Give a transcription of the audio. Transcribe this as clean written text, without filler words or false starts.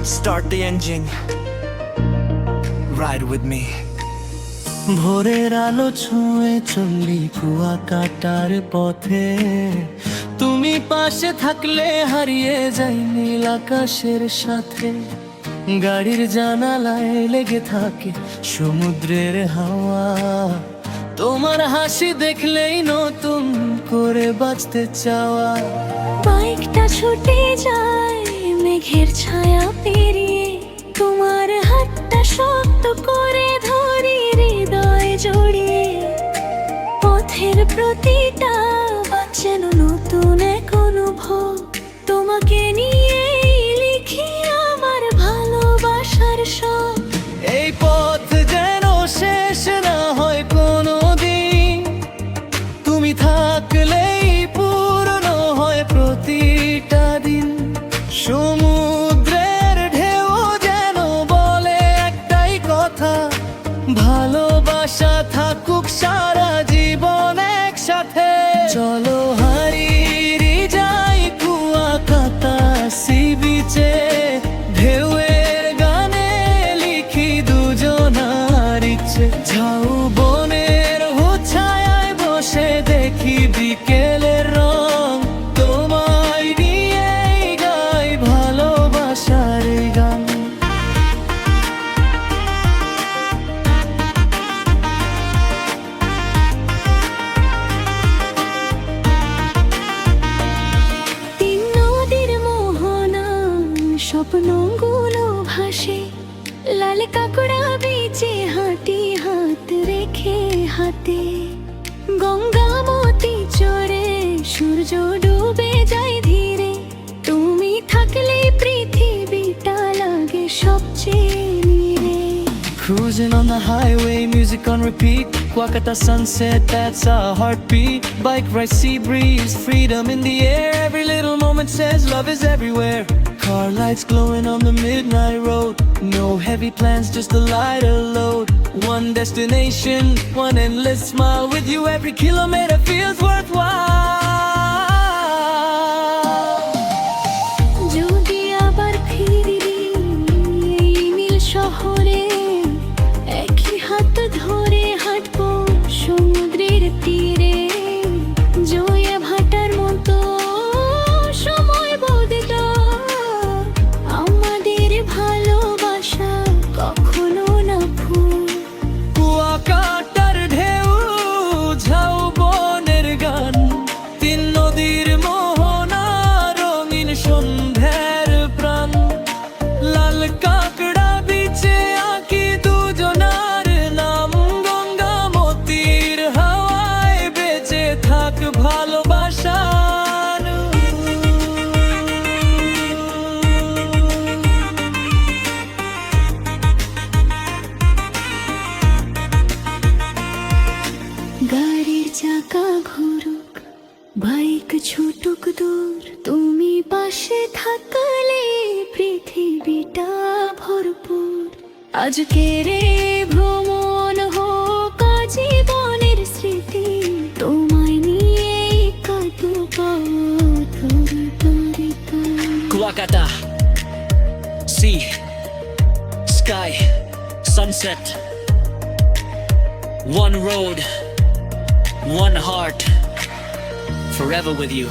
Start the engine, ride with me. ভোরের আলো ছুঁয়ে চললি কুয়াকাটার পথে, তুমি পাশে থাকলে হারিয়ে যাই নীল আকাশের সাথে। গাড়ির জানালায় লেগে থাকে সমুদ্রের হাওয়া, তোমার হাসি দেখলেই নতুন করে বাঁচতে চাওয়া। বাইকটা ছুটে যায় মেঘের ছায়া পেরিয়ে, তোমার হাতটা শক্ত করে ধরি হৃদয় জড়িয়ে। পথের প্রতিটা যেন নতুন এক অনুভব, তোমাকে নিয়ে লিখি আমার ভালোবাসার সব। এই পথ যেন শেষ না হয় কোনোদিন, তুমি থাকলেই পূর্ণ হয় প্রতিটা দিন। সমুদ্রের ঢেউ যেন বলে একটাই কথা, ভালোবাসা থাকুক সারা জীবন একসাথে। চলো হারিয়ে যাই কুয়াকাটা সি বিচে, ঢেউয়ের গানে লিখি দুজনার ইচ্ছে। ঝাউবনের ছায়ায় বসে দেখি বিকেলের রং, তোমায় নিয়েই গাই ভালোবাসার গান। তিন নদীর মোহনা স্বপ্নগুলো ভাসে, লাল কাঁকড়া বিচে হাঁটি হাত রেখে হাতে। গঙ্গামতি চড়ে সূর্য ডুবে যায় ধীরে, তুমি থাকলে পৃথিবীটা লাগে সবচেয়ে নিরে। Cruising on the highway, music on repeat. Kuakata sunset, that's our heartbeat. Bike ride, sea breeze, freedom in the air. Every little moment says love is everywhere. Car lights glowing on the midnight road. No heavy plans, just a lighter load. One destination, one endless smile. With you every kilometer feels worthwhile. যদি আবার ফিরি এই নীল শহরে, একই হাত ধরে হাঁটবো সমুদ্রের তীরে। জয়ে ভাটার মতো সময় বদলা, আমাদের ভালোবাসা কখনো না ভুল। কুয়াকাটার ঢেউ, ঝাউবনের গান, তিন নদীর মোহনা, রঙিন সন্ধ্যার প্রাণ। লাল কাঁকড়া বিচে আঁকি দুজনার নাম, গঙ্গামতির হাওয়ায় বেঁচে থাক ভালোবাসার। গাড়ির চাকা ঘুরুক, বাইক ছুটুক দূর, তুমি পাশে থাকলে পৃথিবীটা ভরপুর। আজকের এই ভ্রমণ হোক জীবনের স্মৃতি, তোমায় নিয়েই কাটুক Kuakata, sea, sky, sunset. One road, one heart, forever with you.